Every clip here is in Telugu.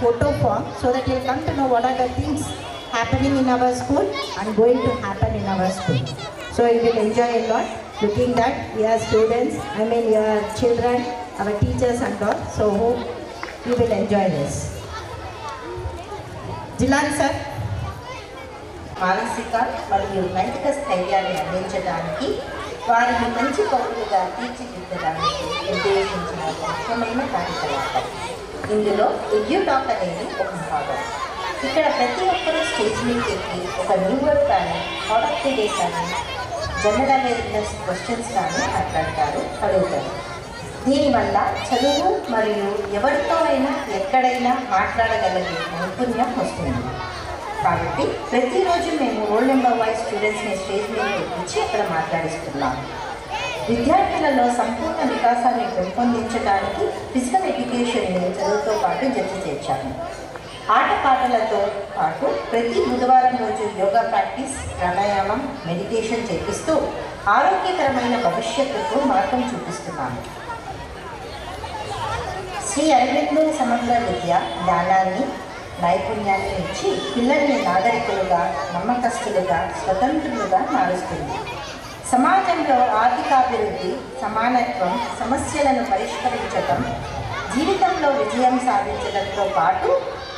photo form so that you'll come to know what are the things happening in our school and going to happen in our school. So you will enjoy a lot looking that your students, your children, our teachers and all. So hope you will enjoy this. Jilan sir. మానసిక మరియు నైతిక స్థైర్యాన్ని అందించడానికి వారిని మంచి పౌరులుగా తీర్చిదిద్దడానికి నిర్దేశించిన ముఖ్యమైన కార్యకలాపం. ఇందులో ఎడ్యుటాక్ అనేది ఒక భాగం. ఇక్కడ ప్రతి ఒక్కరూ స్టేజ్ మీదకి ఎక్కి ఒక న్యూ వర్డ్ కానీ ప్రోడక్ట్ డే కానీ జనరల్ అవేర్నెస్ క్వశ్చన్స్ కానీ మాట్లాడతారు, అడుగుతారు. దీనివల్ల చదువు మరియు ఎవరితో అయినా ఎక్కడైనా మాట్లాడగలిగే నైపుణ్యం వస్తుంది. కాబట్టి ప్రతిరోజు మేము రోల్ నెంబర్ వైజ్ స్టూడెంట్స్ని స్టేజ్ మీద ఎక్కించి అక్కడ మాట్లాడిస్తున్నాము. విద్యార్థులలో సంపూర్ణ వికాసాన్ని పెంపొందించడానికి ఫిజికల్ ఎడ్యుకేషన్ని చదువుతో పాటు జత చేర్చాము. ఆటపాటలతో పాటు ప్రతి బుధవారం రోజు యోగా ప్రాక్టీస్, ప్రాణాయామం, మెడిటేషన్ చేపిస్తూ ఆరోగ్యకరమైన భవిష్యత్తుకు మార్గం చూపిస్తున్నాము. శ్రీ అరవిందో సమగ్ర విద్య జ్ఞానాన్ని, నైపుణ్యాన్ని ఇచ్చి పిల్లల్ని నాగరికులుగా, నమ్మకస్తులుగా, స్వతంత్రులుగా మారుస్తుంది. సమాజంలో ఆర్థికాభివృద్ధి, సమానత్వం, సమస్యలను పరిష్కరించడం, జీవితంలో విజయం సాధించడంతో పాటు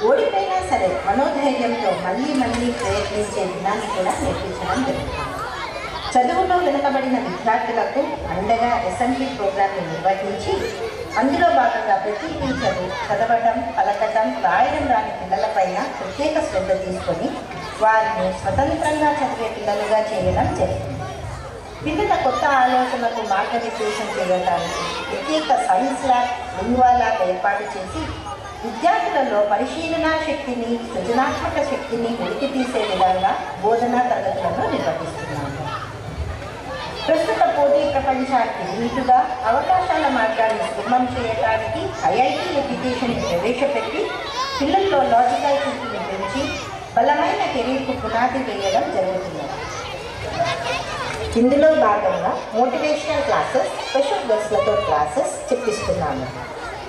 ఓడిపోయినా సరే మనోధైర్యంతో మళ్ళీ ప్రయత్నించే విధాన్ని కూడా నేర్పించడం జరుగుతుంది. చదువులో వెనుకబడిన విద్యార్థులకు అండగా అసెంబ్లీ ప్రోగ్రాంని నిర్వహించి అందులో భాగంగా ప్రతి టీచరు చదవటం, పలకటం, రాయడం రాని పిల్లలపైన ప్రత్యేక శ్రద్ధ తీసుకొని వారిని స్వతంత్రంగా చదివే పిల్లలుగా చేయడం జరిగింది. పిల్లల కొత్త ఆలోచనలకు మార్గనిర్దేశం చేయడానికి ప్రత్యేక సైన్స్ ల్యాబ్, లింగ్వా ల్యాబ్ ఏర్పాటు చేసి విద్యార్థులలో పరిశీలనా శక్తిని, సృజనాత్మక శక్తిని వెలికి తీసే విధంగా బోధనా తరగతులను నిర్వహిస్తున్నాము. ప్రస్తుత పోటీ ప్రపంచానికి నీటుగా అవకాశాల మార్గాన్ని సుగమం చేయడానికి ఐఐటి ఎడ్యుకేషన్ ప్రవేశపెట్టి పిల్లల్లో లాజికల్ థింకింగ్ని పెంచి బలమైన కెరీర్కు పునాది వేయడం జరుగుతుంది. ఇందులో భాగంగా మోటివేషనల్ క్లాసెస్, స్పెషల్ గెస్ట్లతో క్లాసెస్ చెప్పిస్తున్నాము.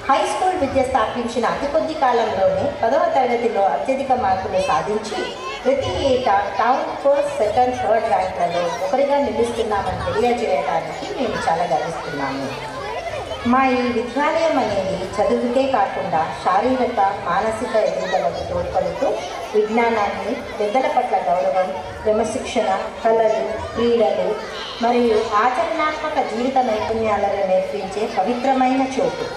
హై స్కూల్ విద్య స్థాపించిన అతి కొద్ది కాలంలోనే 10వ తరగతిలో అత్యధిక మార్కులు సాధించి ప్రతి ఏటా టౌన్ ఫస్ట్, సెకండ్, థర్డ్ ర్యాంక్లలో ఒకరిగా నిలుస్తున్నామని తెలియజేయడానికి మేము చాలా గర్విస్తున్నాము. మా ఈ విద్యాలయం అనేది చదువుకే కాకుండా శారీరక, మానసిక ఎదుగుదలకు తోడ్పడుతూ విజ్ఞానాన్ని, పెద్దల పట్ల గౌరవం, క్రమశిక్షణ, కళలు, క్రీడలు మరియు ఆచరణాత్మక జీవిత నైపుణ్యాలను నేర్పించే పవిత్రమైన చోటు.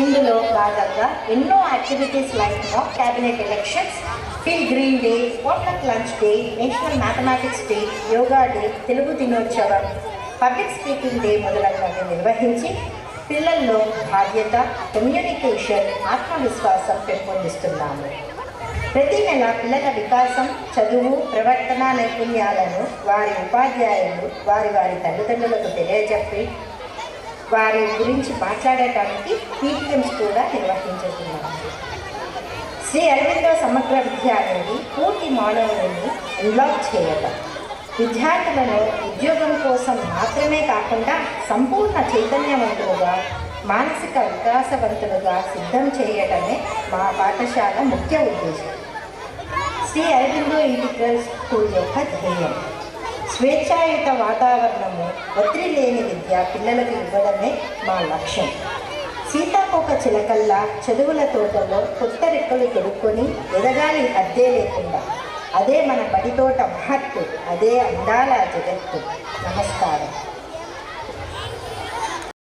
ఇందులో భాగంగా ఎన్నో activities like mock cabinet elections, feel green day, water lunch day, national mathematics day, yoga day, Telugu దినోత్సవం, పబ్లిక్ స్పీకింగ్ డే మొదలైనవి నిర్వహించి పిల్లల్లో బాధ్యత, కమ్యూనికేషన్, ఆత్మవిశ్వాసం పెంపొందిస్తున్నాము. ప్రతి నెల పిల్లల వికాసం, చదువు, ప్రవర్తన నైపుణ్యాలను వారి ఉపాధ్యాయులు వారి తల్లిదండ్రులకు తెలియజెప్పి వారి గురించి మాట్లాడటానికి పీటీఎంస్ కూడా నిర్వహించుతున్నాము. శ్రీ అరవిందో సమగ్ర విద్య అనేది పూర్తి మానవుడిని అన్లాక్ చేయడం, విద్యార్థులను ఉద్యోగం కోసం మాత్రమే కాకుండా సంపూర్ణ చైతన్యవంతులుగా, మానసిక వికాసవంతులుగా సిద్ధం చేయడమే మా పాఠశాల ముఖ్య ఉద్దేశం. శ్రీ అరవిందో ఇంటిగ్రల్ స్కూల్ యొక్క ధ్యేయం స్వేచ్ఛాయుత వాతావరణము, ఒత్తిడి లేని విద్య పిల్లలకు ఇవ్వడమే మా లక్ష్యం. సీతాకోక చిలకల్లా చదువుల తోటలో కొత్త రెక్కలు తొడుక్కొని ఎదగాలి అద్దే లేకుండా. అదే మన బడితోట మహత్తు, అదే అందాల జగత్తు. నమస్తే.